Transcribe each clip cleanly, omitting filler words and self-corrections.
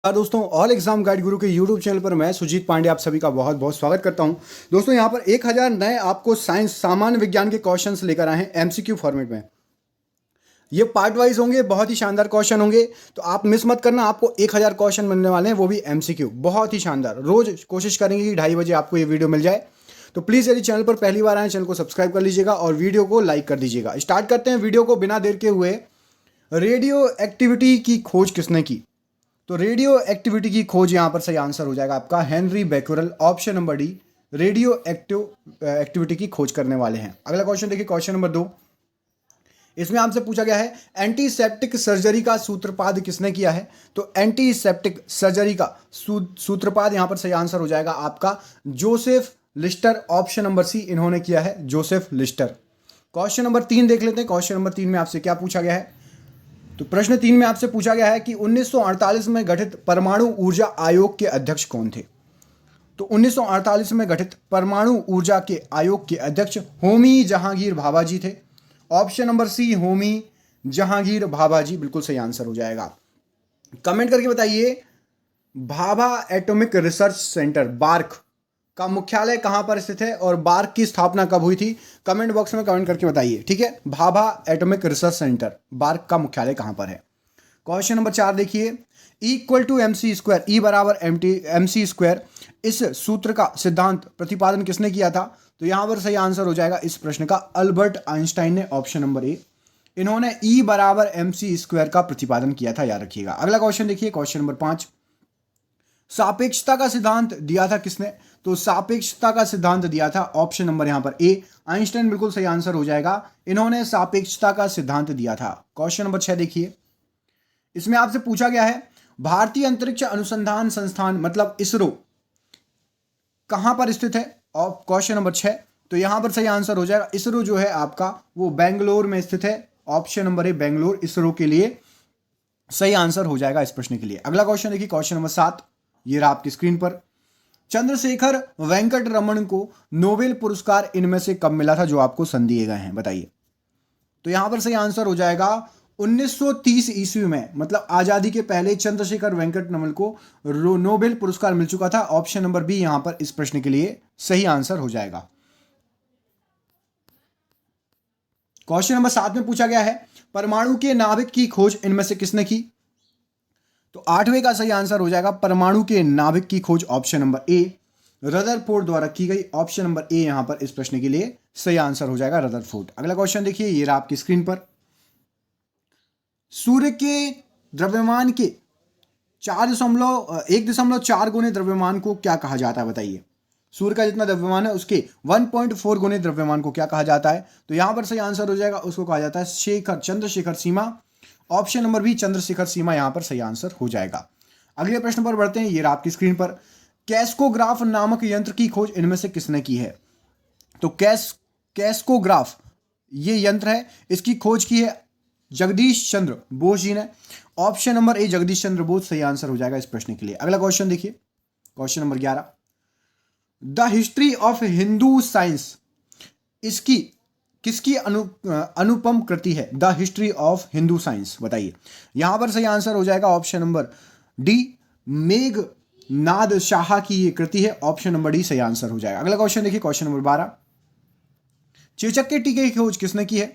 दोस्तों all exam guide गुरु के YouTube channel पर मैं सुजीत पांडे आप सभी का बहुत बहुत स्वागत करता हूं। दोस्तों यहां पर 1000 नए आपको साइंस सामान्य विज्ञान के क्वेश्चंस लेकर आए हैं एमसीक्यू फॉर्मेट में। ये पार्ट वाइज होंगे, बहुत ही शानदार क्वेश्चन होंगे, तो आप मिस मत करना। आपको 1000 क्वेश्चन मिलने वाले हैं, वो भी एमसीक्यू, बहुत ही शानदार। रोज कोशिश करेंगे कि 2:30 बजे आपको ये वीडियो मिल जाए। तो प्लीज़ यदि चैनल पर पहली बार आए चैनल को सब्सक्राइब कर लीजिएगा और वीडियो को लाइक कर दीजिएगा। स्टार्ट करते हैं वीडियो को बिना देर के हुए। रेडियो एक्टिविटी की खोज किसने की? तो रेडियो एक्टिविटी की खोज यहां पर सही आंसर हो जाएगा आपका Henri Becquerel, option number D. Radio activity की खोज करने वाले हैं। अगला क्वेश्चन देखिए, क्वेश्चन नंबर 2। इसमें आपसे पूछा गया है एंटीसेप्टिक सर्जरी का सूत्रपात किसने किया है? तो एंटीसेप्टिक सर्जरी का सूत्रपात यहां पर सही आंसर हो जाएगा आपका Joseph Lister, option number C. इन्होंने किया है जोसेफ लिस्टर। क्वेश्चन नंबर 3 देख लेते हैं। क्वेश्चन नंबर 3 में आपसे क्या पूछा गया है? तो प्रश्न 3 में आपसे पूछा गया है कि 1948 में गठित परमाणु ऊर्जा आयोग के अध्यक्ष कौन थे? तो 1948 में गठित परमाणु ऊर्जा के आयोग के अध्यक्ष होमी जहांगीर भाभा जी थे। Option number C, Homi Jahangir Bhabha ji बिल्कुल सही आंसर हो जाएगा। कमेंट करके बताइए, Bhabha atomic research centre BARC का मुख्यालय कहां पर स्थित है और बार्क की स्थापना कब हुई थी? कमेंट बॉक्स में कमेंट करके बताइए, ठीक है। Bhabha atomic research centre BARC का मुख्यालय कहां पर है? क्वेश्चन नंबर 4 देखिए, इक्वल टू MC स्क्वायर, ई बराबर MC स्क्वायर, इस सूत्र का सिद्धांत प्रतिपादन किसने किया था? तो यहां पर सही आंसर हो जाएगा इस प्रश्न का अल्बर्ट आइंस्टाइन ने, ऑप्शन नंबर ए। इन्होंने ई बराबर MC स्क्वायर का प्रतिपादन किया था, याद रखिएगा। अगला क्वेश्चन देखिए, क्वेश्चन नंबर 5। सापेक्षता का सिद्धांत दिया था किसने? तो सापेक्षता का सिद्धांत दिया था, ऑप्शन नंबर यहां पर ए, आइंस्टाइन बिल्कुल सही आंसर हो जाएगा। इन्होंने सापेक्षता का सिद्धांत दिया था। क्वेश्चन नंबर 6 देखिए, इसमें आपसे पूछा गया है भारतीय अंतरिक्ष अनुसंधान संस्थान मतलब इसरो कहां पर स्थित है? और क्वेश्चन नंबर 6, तो यहां पर सही आंसर हो जाएगा इसरो जो है आपका वो बेंगलोर में स्थित है। ऑप्शन नंबर ए बेंगलोर इसरो के लिए सही आंसर हो जाएगा इस प्रश्न के लिए। अगला क्वेश्चन देखिए, क्वेश्चन नंबर 7, ये रहा आपकी स्क्रीन पर। चंद्रशेखर वेंकट रमन को नोबेल पुरस्कार इनमें से कब मिला था जो आपको सन दिए गए हैं, बताइए। तो यहां पर सही आंसर हो जाएगा 1930 ईस्वी में, मतलब आजादी के पहले चंद्रशेखर वेंकट रमन को नोबेल पुरस्कार मिल चुका था। ऑप्शन नंबर बी यहां पर इस प्रश्न के लिए सही आंसर हो जाएगा। क्वेश्चन नंबर 7 में पूछा गया है परमाणु के नाभिक की खोज इनमें से किसने की? तो 8वें का सही आंसर हो जाएगा परमाणु के नाभिक की खोज, ऑप्शन नंबर ए, रदरफोर्ड द्वारा की गई। ऑप्शन नंबर ए यहां पर इस प्रश्न के लिए सही आंसर हो जाएगा रदरफोर्ड। अगला क्वेश्चन देखिए, ये रहा आपकी स्क्रीन पर। सूर्य के द्रव्यमान के 1.4 गुने द्रव्यमान को क्या कहा जाता है, बताइए। सूर्य का जितना द्रव्यमान है उसके 1.4 गुने द्रव्यमान को क्या कहा जाता है? तो यहां पर सही आंसर हो जाएगा, उसको कहा जाता है चंद्रशेखर सीमा। ऑप्शन नंबर बी, चंद्रशेखर सीमा यहां पर सही आंसर हो जाएगा। अगले प्रश्न पर बढ़ते हैं, ये रहा आपकी स्क्रीन पर। कैस्कोग्राफ नामक यंत्र की खोज इनमें से किसने की है? तो कैस्कोग्राफ ये यंत्र है, इसकी खोज की है जगदीश चंद्र बोस जी ने। ऑप्शन नंबर ए, जगदीश चंद्र बोस सही आंसर हो जाएगा इस प्रश्न के लिए। अगला क्वेश्चन देखिए, question number 11। The history of Hindu science, इसकी किसकी अनुपम कृति है? The history of Hindu science, बताइए। यहां पर सही आंसर हो जाएगा option number D, Meghnad Shah की ये कृति है। ऑप्शन नंबर डी सही आंसर हो जाएगा। अगला क्वेश्चन देखिए, क्वेश्चन नंबर 12। चेचक के टीके की खोज किसने की है?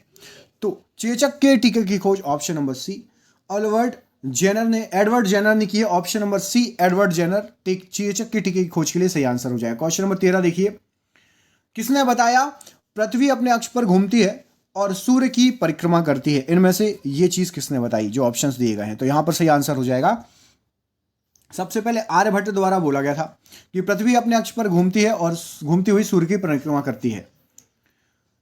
तो चेचक के टीके की खोज, option number C, Edward Jenner ने की है। Option number C, Edward Jenner चेचक के टीके की खोज के लिए सही आंसर हो जाएगा। क्वेश्चन नंबर 13 देखिए, किसने बताया पृथ्वी अपने अक्ष पर घूमती है और सूर्य की परिक्रमा करती है? इनमें से ये चीज किसने बताई जो ऑप्शंस दिए गए हैं? तो यहां पर सही आंसर हो जाएगा, सबसे पहले आर्यभट्ट द्वारा बोला गया था कि पृथ्वी अपने अक्ष पर घूमती है और घूमती हुई सूर्य की परिक्रमा करती है।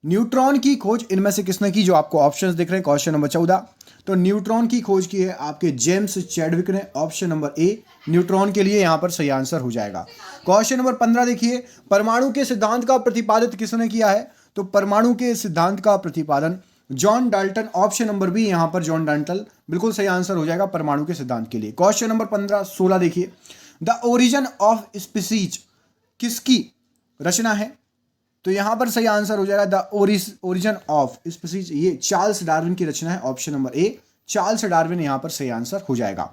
न्यूट्रॉन की खोज इनमें से किसने की जो आपको ऑप्शंस दिख रहे हैं? क्वेश्चन नंबर 14, तो न्यूट्रॉन की खोज की है आपके जेम्स चैडविक ने। ऑप्शन नंबर ए, न्यूट्रॉन के लिए यहां पर सही आंसर हो जाएगा। क्वेश्चन नंबर 15 देखिए, परमाणु के सिद्धांत का प्रतिपादित किसने किया है? तो परमाणु के सिद्धांत का प्रतिपादन John Dalton. Option number B यहां पर जॉन डाल्टन बिल्कुल सही आंसर हो जाएगा परमाणु के सिद्धांत के लिए। क्वेश्चन नंबर 16 देखिए, द ओरिजिन ऑफ स्पीसीज किसकी रचना है? तो यहां पर सही आंसर हो जाएगा द ओरिजिन ऑफ स्पीसीज, ये चार्ल्स डार्विन की रचना है। ऑप्शन नंबर ए, चार्ल्स डार्विन यहां पर सही आंसर हो जाएगा।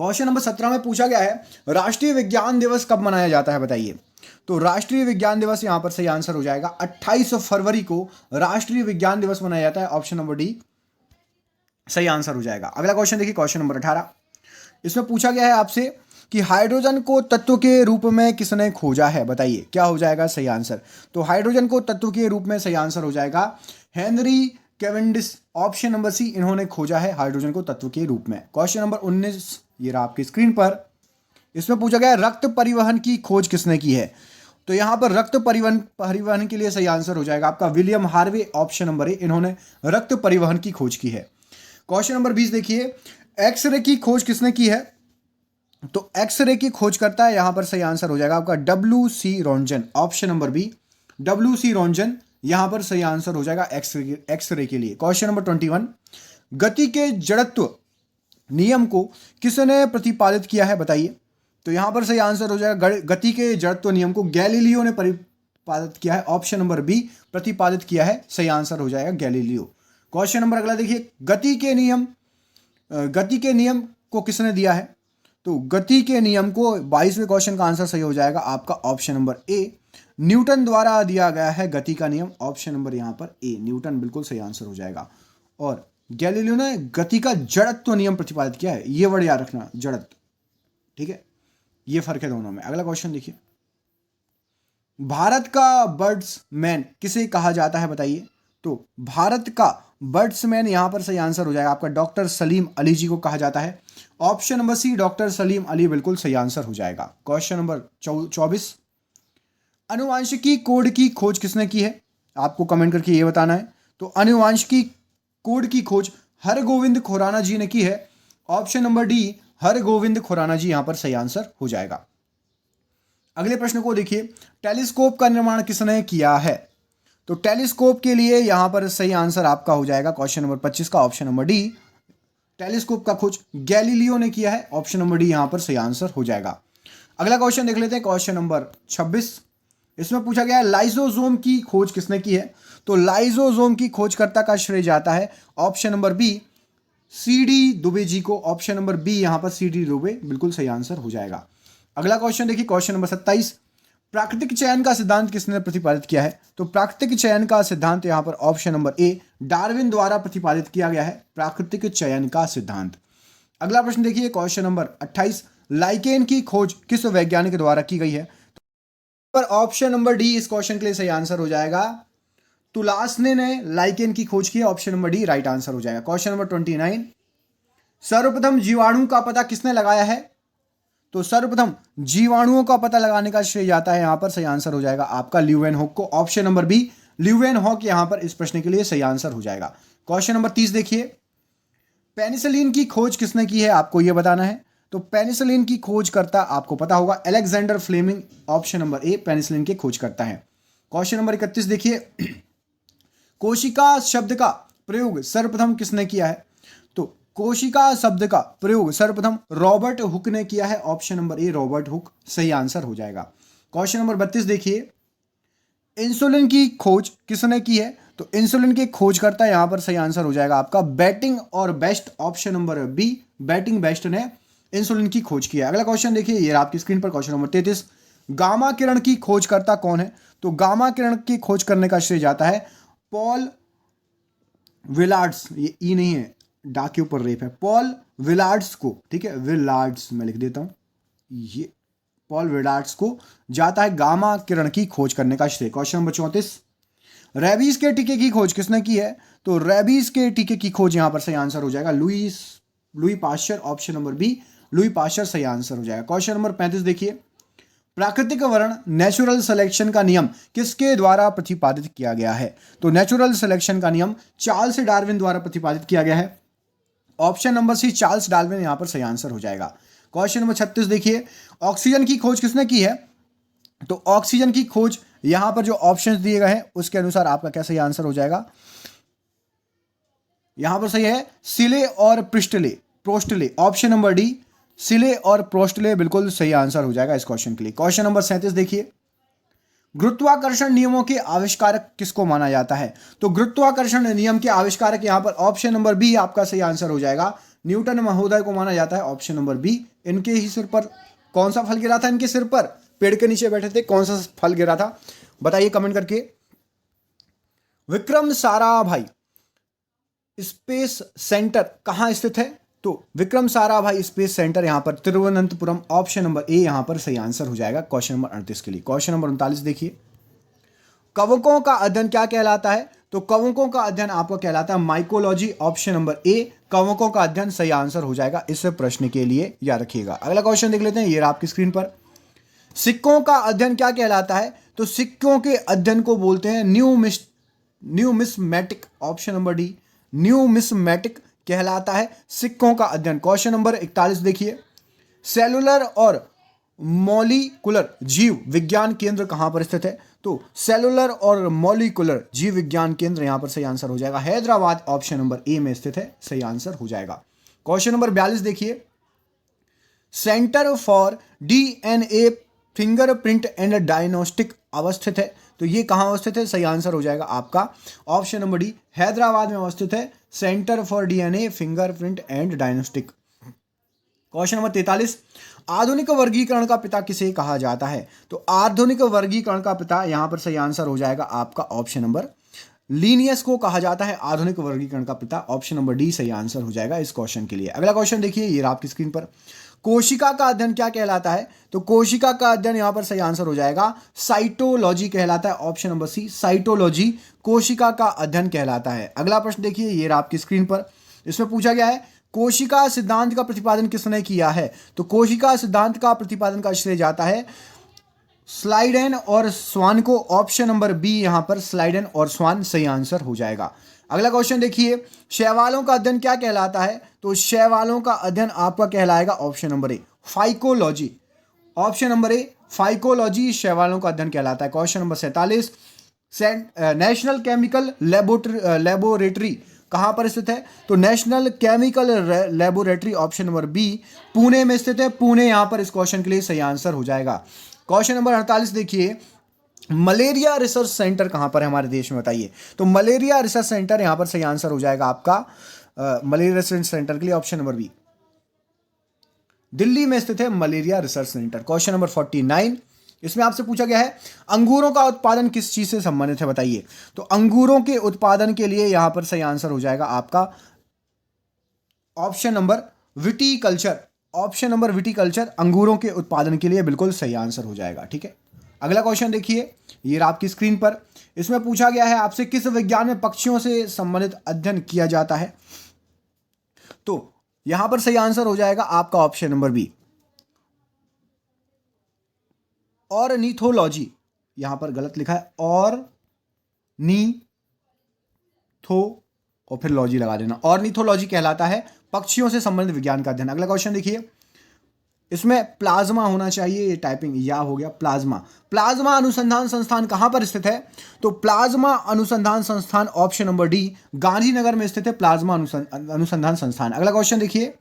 क्वेश्चन नंबर 17 में पूछा गया है राष्ट्रीय विज्ञान दिवस कब मनाया जाता है बताइए। तो राष्ट्रीय विज्ञान दिवस यहां पर सही आंसर हो जाएगा 28 फरवरी को राष्ट्रीय विज्ञान दिवस मनाया जाता है। ऑप्शन नंबर डी सही आंसर हो जाएगा। अगला क्वेश्चन देखिए, क्वेश्चन नंबर 18। इसमें पूछा गया है आपसे कि हाइड्रोजन को तत्व के रूप में किसने खोजा है बताइए, क्या हो जाएगा सही आंसर। तो हाइड्रोजन को तत्व के रूप में सही आंसर हो जाएगा Henry Cavendish. Option number C, इन्होंने खोजा है हाइड्रोजन को तत्व के रूप में। क्वेश्चन नंबर 19 ये रहा आपकी स्क्रीन पर। इसमें पूछा गया रक्त परिवहन की खोज किसने की है। तो यहां पर रक्त परिवहन के लिए सही आंसर हो जाएगा आपका विलियम हार्वे। ऑप्शन नंबर ए, इन्होंने रक्त परिवहन की खोज की है। क्वेश्चन नंबर 20 देखिए, एक्सरे की खोज किसने की है। तो एक्सरे की खोज करता है यहां पर सही आंसर हो जाएगा आपका WC Roentgen. Option number B, WC Roentgen यहां पर सही आंसर हो जाएगा एक्सरे के लिए। क्वेश्चन नंबर 21, गति के जड़त्व नियम को किसने प्रतिपादित किया है बताइए। तो यहां पर सही आंसर हो जाएगा गति के जड़त्व नियम को गैलीलियो ने प्रतिपादित किया है। ऑप्शन नंबर बी, प्रतिपादित किया है, सही आंसर हो जाएगा गैलीलियो। क्वेश्चन नंबर अगला देखिए, गति के नियम को किसने दिया है। तो गति के नियम को 22वें क्वेश्चन का आंसर सही हो जाएगा आपका ऑप्शन नंबर ए, न्यूटन द्वारा दिया गया है गति का नियम। ऑप्शन नंबर यहां पर ए, न्यूटन बिल्कुल सही आंसर हो जाएगा। और गैलीलियो ने गति का जड़त्व नियम प्रतिपादित किया है, ये वर्ड याद रखना, जड़त्व, ठीक है, ये फर्क है दोनों में। अगला क्वेश्चन देखिए, भारत का बर्ड्समैन किसे कहा जाता है बताइए। तो भारत का बर्ड्समैन यहां पर सही आंसर हो जाएगा आपका डॉक्टर सलीम अली जी को कहा जाता है। Option number C, doctor Salim Ali बिल्कुल सही आंसर हो जाएगा। क्वेश्चन नंबर 24, अनुवांशिकी कोड की खोज किसने की है, आपको कमेंट करके ये बताना है। तो अनुवांशिकी कोड की खोज हरगोविंद खुराना जी ने की है। Option number D, Hargobind Khorana ji यहां पर सही आंसर हो जाएगा। अगले प्रश्न को देखिए, टेलीस्कोप का निर्माण किसने किया है। तो टेलीस्कोप के लिए यहां पर सही आंसर आपका हो जाएगा क्वेश्चन नंबर 25 का ऑप्शन नंबर डी, टेलीस्कोप का खोज गैलीलियो ने किया है। ऑप्शन नंबर डी यहां पर सही आंसर हो जाएगा। अगला क्वेश्चन देख लेते हैं, क्वेश्चन नंबर 26। इसमें पूछा गया है लाइसोसोम की खोज किसने की है। तो लाइसोसोम की खोजकर्ता का श्रेय जाता है option number B, CD Dubey ji को। ऑप्शन नंबर बी यहां पर CD दुबे बिल्कुल सही आंसर हो जाएगा। अगला क्वेश्चन देखिए, क्वेश्चन नंबर 27, प्राकृतिक चयन का सिद्धांत किसने प्रतिपादित किया है। तो प्राकृतिक चयन का सिद्धांत यहां पर ऑप्शन नंबर ए, डार्विन द्वारा प्रतिपादित किया गया है प्राकृतिक चयन का सिद्धांत। अगला प्रश्न देखिए, क्वेश्चन नंबर 28, लाइकेन की खोज किस वैज्ञानिक द्वारा की गई है। पर ऑप्शन नंबर डी इस क्वेश्चन के लिए सही आंसर हो जाएगा, तुलासने ने लाइकेन की खोज की है। Option number D right answer हो जाएगा। क्वेश्चन नंबर 29, सर्वप्रथम जीवाणु का पता किसने लगाया है। तो सर्वप्रथम जीवाणुओं का पता लगाने का श्रेय जाता है यहां पर सही आंसर हो जाएगा आपका ल्यूवेनहॉक को। ऑप्शन नंबर बी, ल्यूवेनहॉक यहां पर इस प्रश्न के लिए सही आंसर हो जाएगा। क्वेश्चन नंबर 30 देखिए, पेनिसिलिन की खोज किसने की है, आपको यह बताना है। तो पेनिसिलिन की खोज करता आपको पता होगा Alexander Fleming. Option number A, penicillin की खोज करता है। क्वेश्चन नंबर 31 देखिए, कोशिका शब्द का प्रयोग सर्वप्रथम किसने किया है। तो कोशिका शब्द का प्रयोग सर्वप्रथम रॉबर्ट हुक ने किया है। ऑप्शन नंबर ए, रॉबर्ट हुक सही आंसर हो जाएगा। क्वेश्चन नंबर 32 देखिए, इंसुलिन की खोज किसने की है। तो इंसुलिन की खोज करता है यहां पर सही आंसर हो जाएगा आपका बैटिंग और Best. Option number B, Banting Best ने इंसुलिन की खोज किया। अगला क्वेश्चन देखिए, ये आपकी स्क्रीन पर क्वेश्चन नंबर 33, गामा किरण की खोज करता कौन है। तो गामा किरण की खोज करने का श्रेय जाता है पॉल विलार्ड्स, ये ई नहीं है, डा के ऊपर रेप है, पॉल विलार्ड्स को, ठीक है, विलार्ड्स मैं लिख देता हूं, ये पॉल विलार्ड्स को जाता है गामा किरण की खोज करने का श्रेय। क्वेश्चन नंबर 34, रेबीज के टीके की खोज किसने की है। तो रेबीज के टीके की खोज यहां पर सही आंसर हो जाएगा Louis Pasteur. Option number B, Louis Pasteur सही आंसर हो जाएगा। क्वेश्चन नंबर 35 देखिए, प्राकृतिक वर्ण नेचुरल सिलेक्शन का नियम किसके द्वारा प्रतिपादित किया गया है। तो नेचुरल सिलेक्शन का नियम चार्ल्स डार्विन द्वारा प्रतिपादित किया गया है। Option number C, Charles Darwin यहां पर सही आंसर हो जाएगा। क्वेश्चन नंबर 36 देखिए, ऑक्सीजन की खोज किसने की है। तो ऑक्सीजन की खोज यहां पर जो ऑप्शंस दिए गए हैं उसके अनुसार आपका क्या सही आंसर हो जाएगा। यहां पर सही है सिले और प्रोस्टले। ऑप्शन नंबर डी, सिले और प्रोस्टले बिल्कुल सही आंसर हो जाएगा इस क्वेश्चन के लिए। क्वेश्चन नंबर 37 देखिए, गुरुत्वाकर्षण नियमों के आविष्कारक किसको माना जाता है। तो गुरुत्वाकर्षण नियम के आविष्कारक यहां पर ऑप्शन नंबर बी आपका सही आंसर हो जाएगा न्यूटन महोदय को माना जाता है ऑप्शन नंबर बी। इनके ही सिर पर कौन सा फल गिरा था? इनके सिर पर पेड़ के नीचे बैठे थे, कौन सा फल गिरा था बताइए कमेंट करके। विक्रम साराभाई स्पेस सेंटर कहां स्थित है? तो विक्रम साराभाई स्पेस सेंटर यहां पर तिरुवनंतपुरम, ऑप्शन नंबर ए यहां पर सही आंसर हो जाएगा क्वेश्चन नंबर 38 के लिए। क्वेश्चन नंबर 39 देखिए, कवकों का अध्ययन क्या कहलाता है? तो कवकों का अध्ययन आपको कहलाता है माइकोलॉजी, ऑप्शन नंबर ए कवकों का अध्ययन सही आंसर हो जाएगा इस प्रश्न के लिए, याद रखिएगा। अगला क्वेश्चन देख लेते हैं, ये आपकी स्क्रीन पर। सिक्कों का अध्ययन क्या कहलाता है? तो सिक्कों के अध्ययन को बोलते हैं numismatic, option number D numismatic कहलाता है सिक्कों का अध्ययन। क्वेश्चन नंबर 41 देखिए, सेलुलर और मॉलिक्यूलर जीव विज्ञान केंद्र कहां पर स्थित है? तो सेलुलर और मॉलिक्यूलर जीव विज्ञान केंद्र यहां पर सही आंसर हो जाएगा हैदराबाद, ऑप्शन नंबर ए में स्थित है, सही आंसर हो जाएगा। क्वेश्चन नंबर 42 देखिए, centre for DNA fingerprint and diagnostic अवस्थित है, तो ये कहां अवस्थित है? सही आंसर हो जाएगा आपका ऑप्शन नंबर डी हैदराबाद में अवस्थित है, centre for DNA fingerprint and diagnostic. Question number 43, आधुनिक वर्गीकरण का पिता किसे कहा जाता है? तो आधुनिक वर्गीकरण का पिता यहां पर सही आंसर हो जाएगा आपका ऑप्शन नंबर लीनियस को कहा जाता है आधुनिक वर्गीकरण का पिता, ऑप्शन नंबर डी सही आंसर हो जाएगा इस क्वेश्चन के लिए। अगला क्वेश्चन देखिए, ये आपकी स्क्रीन पर, कोशिका का अध्ययन क्या कहलाता है? तो कोशिका का अध्ययन यहां पर सही आंसर हो जाएगा साइटोलॉजी कहलाता है, ऑप्शन नंबर सी साइटोलॉजी कोशिका का अध्ययन कहलाता है। अगला प्रश्न देखिए, ये आपकी स्क्रीन पर, इसमें पूछा गया है कोशिका सिद्धांत का प्रतिपादन किसने किया है? तो कोशिका सिद्धांत का प्रतिपादन का श्रेय जाता है स्लाइडेन और स्वान को, ऑप्शन नंबर बी यहां पर स्लाइडेन और स्वान सही आंसर हो जाएगा। अगला क्वेश्चन देखिए, शैवालों का अध्ययन क्या कहलाता है? तो शैवालों का अध्ययन आपका कहलाएगा option number A phycology, option number A phycology शैवालों का अध्ययन कहलाता है। Question number 47, national chemical laboratory कहां पर स्थित है? तो national chemical laboratory, option number B Pune में स्थित है, पुणे यहां पर इस क्वेश्चन के लिए सही आंसर हो जाएगा। क्वेश्चन नंबर 48 देखिए, मलेरिया रिसर्च सेंटर कहां पर है हमारे देश में बताइए? तो मलेरिया रिसर्च सेंटर यहां पर सही आंसर हो जाएगा आपका मलेरिया रिसर्च सेंटर के लिए, ऑप्शन नंबर बी दिल्ली में स्थित है malaria research centre. Question number 49, इसमें आपसे पूछा गया है अंगूरों का उत्पादन किस चीज से संबंधित है बताइए? तो अंगूरों के उत्पादन के लिए यहां पर सही आंसर हो जाएगा आपका option number viticulture, option number viticulture अंगूरों के उत्पादन के लिए बिल्कुल सही आंसर हो जाएगा। ठीक है, अगला क्वेश्चन देखिए, ये आपकी स्क्रीन पर, इसमें पूछा गया है आपसे किस विज्ञान में पक्षियों से संबंधित अध्ययन किया जाता है? तो यहां पर सही आंसर हो जाएगा आपका ऑप्शन नंबर बी ऑर्निथोलॉजी, यहां पर गलत लिखा है और फिर लॉजी लगा देना, ऑर्निथोलॉजी कहलाता है पक्षियों से संबंधित विज्ञान का अध्ययन। अगला क्वेश्चन देखिए, इसमें प्लाज्मा होना चाहिए, ये टाइपिंग या हो गया प्लाज्मा। प्लाज्मा अनुसंधान संस्थान कहां पर स्थित है? तो प्लाज्मा अनुसंधान संस्थान, ऑप्शन नंबर डी गांधीनगर में स्थित है प्लाज्मा अनुसंधान संस्थान। अगला क्वेश्चन देखिए,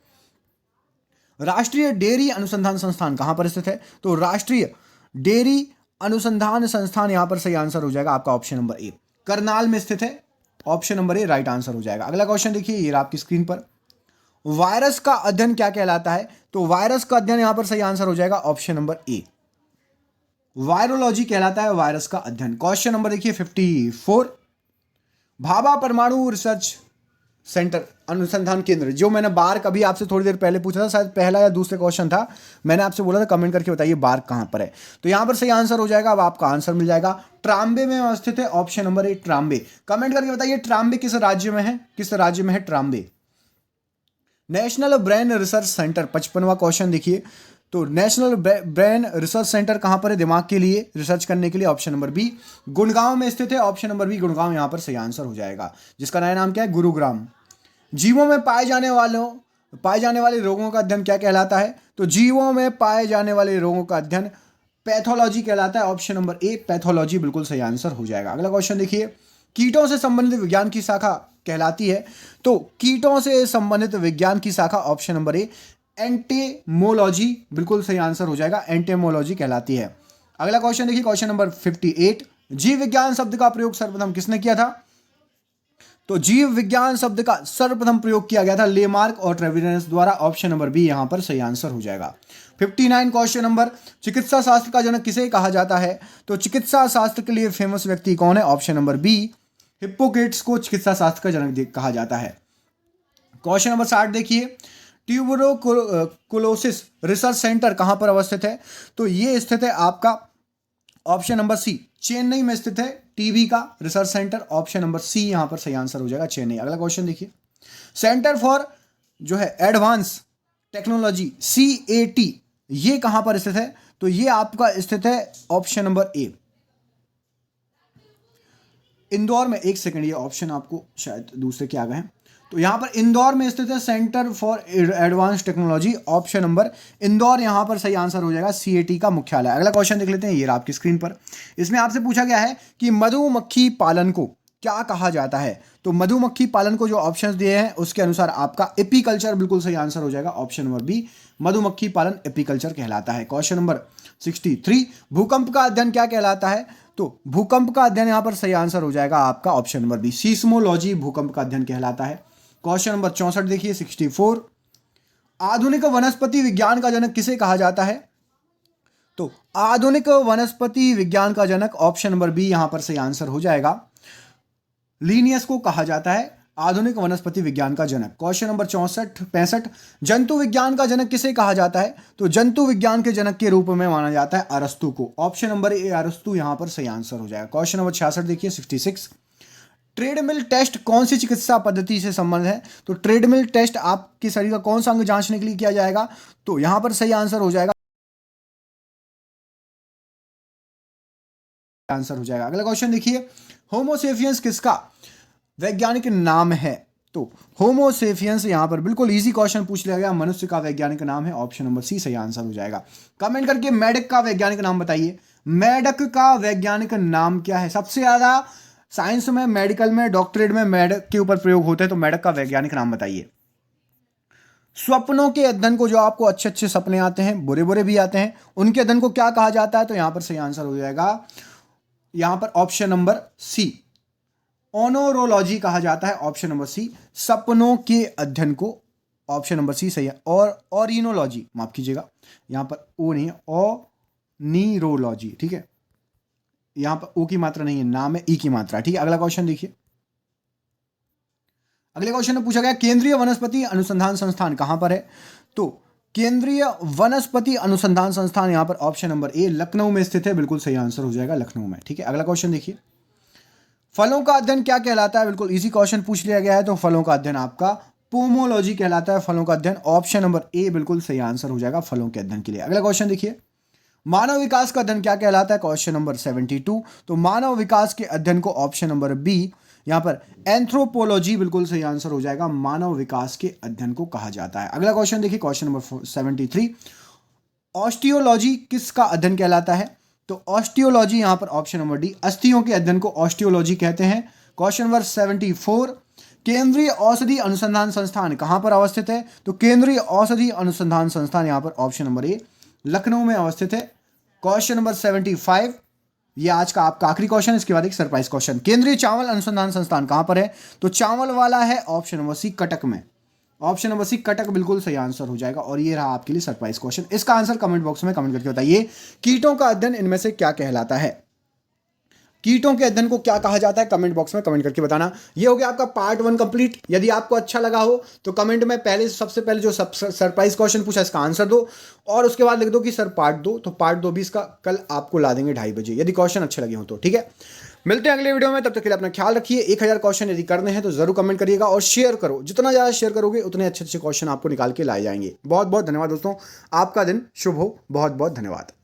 राष्ट्रीय डेयरी अनुसंधान संस्थान कहां पर स्थित है? तो राष्ट्रीय डेयरी अनुसंधान संस्थान यहां पर सही आंसर हो जाएगा आपका ऑप्शन नंबर ए करनाल में स्थित है, ऑप्शन नंबर ए राइट आंसर हो जाएगा। अगला क्वेश्चन देखिए, ये आपकी स्क्रीन पर, वायरस का अध्ययन क्या कहलाता है? तो वायरस का अध्ययन यहां पर सही आंसर हो जाएगा ऑप्शन नंबर ए वायरोलॉजी कहलाता है वायरस का अध्ययन। क्वेश्चन नंबर देखिए 54, भाभा परमाणु रिसर्च सेंटर अनुसंधान केंद्र, जो मैंने बार कभी आपसे थोड़ी देर पहले पूछा था, शायद पहला या दूसरा क्वेश्चन था, मैंने आपसे बोला था कमेंट करके बताइए बार कहां पर है। तो यहां पर सही आंसर हो जाएगा, अब आपका आंसर मिल जाएगा ट्राम्बे में अवस्थित है, ऑप्शन नंबर ए ट्राम्बे। कमेंट करके बताइए ट्राम्बे किस राज्य में है, किस राज्य में है Trombay? National brain research centre 55वां क्वेश्चन देखिए, तो नेशनल ब्रेन रिसर्च सेंटर कहां पर है दिमाग के लिए रिसर्च करने के लिए? ऑप्शन नंबर बी गुड़गांव में स्थित है, ऑप्शन नंबर बी गुड़गांव यहां पर सही आंसर हो जाएगा, जिसका नया नाम क्या है? गुरुग्राम। जीवों में पाए जाने वाले रोगों का अध्ययन क्या कहलाता है? तो जीवों में पाए जाने वाले रोगों का अध्ययन पैथोलॉजी कहलाता है, ऑप्शन नंबर ए पैथोलॉजी बिल्कुल सही आंसर हो जाएगा। अगला क्वेश्चन देखिए, कीटों से संबंधित विज्ञान की शाखा कहलाती है, तो कीटों से संबंधित विज्ञान की शाखा ऑप्शन नंबर ए एंटेमोलॉजी बिल्कुल सही आंसर हो जाएगा, एंटेमोलॉजी कहलाती है। अगला क्वेश्चन देखिए, क्वेश्चन नंबर 58, जीव विज्ञान शब्द का प्रयोग सर्वप्रथम किसने किया था? तो जीव विज्ञान शब्द का सर्वप्रथम प्रयोग किया गया था लेमार्क और ट्रेविनस द्वारा। ऑप्शन नंबर बी यहां पर सही आंसर हो जाएगा। 59 क्वेश्चन नंबर, चिकित्सा शास्त्र का जनक किसे कहा जाता है? तो चिकित्सा शास्त्र के लिए फेमस व्यक्ति कौन है? ऑप्शन नंबर बी, हिप्पोक्रेट्स को चिकित्सा शास्त्र का जनक कहा जाता है। क्वेश्चन नंबर 60 देखिए, ट्यूबरकुलोसिस रिसर्च सेंटर कहां पर अवस्थित है? तो ये स्थित है आपका ऑप्शन नंबर सी, चेन्नई में स्थित है टीबी का research centre. Option number C यहां पर सही आंसर हो जाएगा, चेन्नई। अगला क्वेश्चन देखिए, सेंटर फॉर जो है एडवांस टेक्नोलॉजी CAT ये कहां पर स्थित है? तो ये आपका स्थित है ऑप्शन नंबर ए, इंदौर में। एक सेकंड, ये ऑप्शन आपको शायद दूसरे के आ गए हैं। तो यहां पर इंदौर में स्थित है centre for advance technology. Option number Indore यहां पर सही आंसर हो जाएगा, CAT का मुख्यालय। अगला क्वेश्चन देख लेते हैं, ये रहा आपकी स्क्रीन पर। इसमें आपसे पूछा गया है कि मधुमक्खी पालन को क्या कहा जाता है? तो मधुमक्खी पालन को जो ऑप्शंस दिए हैं उसके अनुसार आपका एपीकल्चर बिल्कुल सही आंसर हो जाएगा। ऑप्शन नंबर बी, मधुमक्खी पालन एपीकल्चर कहलाता है। क्वेश्चन नंबर 63, भूकंप का अध्ययन क्या कहलाता है? तो भूकंप का अध्ययन यहां पर सही आंसर हो जाएगा आपका ऑप्शन नंबर बी, सीस्मोलॉजी भूकंप का अध्ययन कहलाता है। क्वेश्चन नंबर 64 देखिए, 64, आधुनिक वनस्पति विज्ञान का जनक किसे कहा जाता है? तो आधुनिक वनस्पति विज्ञान का जनक ऑप्शन नंबर बी यहां पर सही आंसर हो जाएगा, लीनियस को कहा जाता है आधुनिक वनस्पति विज्ञान का जनक। क्वेश्चन नंबर 65, जंतु विज्ञान का जनक किसे कहा जाता है? तो जंतु विज्ञान के जनक के रूप में माना जाता है अरस्तु को। ऑप्शन नंबर ए, अरस्तु यहां पर सही आंसर हो जाएगा। क्वेश्चन नंबर 66 देखिए, 66, ट्रेडमिल टेस्ट कौन सी चिकित्सा पद्धति से संबंध है? तो ट्रेडमिल टेस्ट आपके शरीर का कौन सा अंग जांचने के लिए किया जाएगा? तो यहां पर सही आंसर हो जाएगा, आंसर हो जाएगा। अगला क्वेश्चन देखिए, होमोसेपियंस किसका वैज्ञानिक नाम है? तो होमोसेपियंस यहां पर बिल्कुल इजी क्वेश्चन पूछ लिया गया, मनुष्य का वैज्ञानिक नाम है। ऑप्शन नंबर सी सही आंसर हो जाएगा। कमेंट करके मेढक का वैज्ञानिक नाम बताइए। मेढक का वैज्ञानिक नाम क्या है? सबसे ज्यादा साइंस में, मेडिकल में, डॉक्टरेट में मेढक के ऊपर प्रयोग होते हैं, तो मेढक का वैज्ञानिक नाम बताइए। स्वप्नों के अध्ययन को, जो आपको अच्छे अच्छे सपने आते हैं, बुरे बुरे भी आते हैं, उनके अध्ययन को क्या कहा जाता है? तो यहां पर सही आंसर हो जाएगा यहां पर ऑप्शन नंबर सी, ओनोरोलॉजी कहा जाता है। ऑप्शन नंबर सी, सपनों के अध्ययन को, ऑप्शन नंबर सी सही है। और ऑरिनोलॉजी, माफ कीजिएगा, यहां पर ओ नहीं है, ओनीरोलॉजी, ठीक है, यहां पर ओ की मात्रा नहीं है, नाम है ई की मात्रा, ठीक है। अगला क्वेश्चन देखिए, अगले क्वेश्चन में पूछा गया केंद्रीय वनस्पति अनुसंधान संस्थान कहां पर है? तो केंद्रीय वनस्पति अनुसंधान संस्थान यहां पर ऑप्शन नंबर ए, लखनऊ में स्थित है। बिल्कुल सही आंसर हो जाएगा, लखनऊ में, ठीक है। अगला क्वेश्चन देखिए, फलों का अध्ययन क्या कहलाता है? बिल्कुल इजी क्वेश्चन पूछ लिया गया है, तो फलों का अध्ययन आपका पोमोलॉजी कहलाता है। फलों का अध्ययन ऑप्शन नंबर ए बिल्कुल सही आंसर हो जाएगा फलों के अध्ययन के लिए। अगला क्वेश्चन देखिए, मानव विकास का अध्ययन क्या कहलाता है? क्वेश्चन नंबर 72, तो मानव विकास के अध्ययन को ऑप्शन नंबर बी यहां पर एंथ्रोपोलॉजी बिल्कुल सही आंसर हो जाएगा, मानव विकास के अध्ययन को कहा जाता है। अगला क्वेश्चन देखिए, क्वेश्चन नंबर 73, ऑस्टियोलॉजी किसका अध्ययन कहलाता है? तो ऑस्टियोलॉजी यहां पर ऑप्शन नंबर डी, अस्थियों के अध्ययन को ऑस्टियोलॉजी कहते हैं। क्वेश्चन नंबर 74, केंद्रीय औषधि अनुसंधान संस्थान कहां पर अवस्थित है? तो केंद्रीय औषधि अनुसंधान संस्थान यहां पर ऑप्शन नंबर ए, लखनऊ में अवस्थित है। क्वेश्चन नंबर 75, ये आज का आपका आखिरी क्वेश्चन, इसके बाद एक सरप्राइज क्वेश्चन, केंद्रीय चावल अनुसंधान संस्थान कहां पर है? तो चावल वाला है ऑप्शन नंबर सी, कटक में। ऑप्शन नंबर सी, कटक बिल्कुल सही आंसर हो जाएगा। और ये रहा आपके लिए सरप्राइज क्वेश्चन। इसका आंसर कमेंट बॉक्स में कमेंट करके बताइए, कीटों का अध्ययन इनमें से क्या कहलाता है? कीटों के अध्ययन को क्या कहा जाता है? कमेंट बॉक्स में कमेंट करके बताना। ये हो गया आपका पार्ट 1 कंप्लीट। यदि आपको अच्छा लगा हो तो कमेंट में सबसे पहले जो सरप्राइज क्वेश्चन पूछा इसका आंसर दो, और उसके बाद लिख दो कि सर पार्ट 2, तो पार्ट 2 भी इसका कल आपको ला देंगे 2:30 बजे, यदि क्वेश्चन अच्छे लगे हो तो, ठीक है। मिलते हैं अगले वीडियो में, तब तक के लिए अपना ख्याल रखिए। 1000 क्वेश्चन यदि करने हैं तो जरूर कमेंट करिएगा और शेयर करो, जितना ज़्यादा शेयर करोगे उतने अच्छे अच्छे क्वेश्चन आपको निकाल के लाए जाएंगे। बहुत बहुत धन्यवाद दोस्तों, आपका दिन शुभ हो, बहुत बहुत धन्यवाद।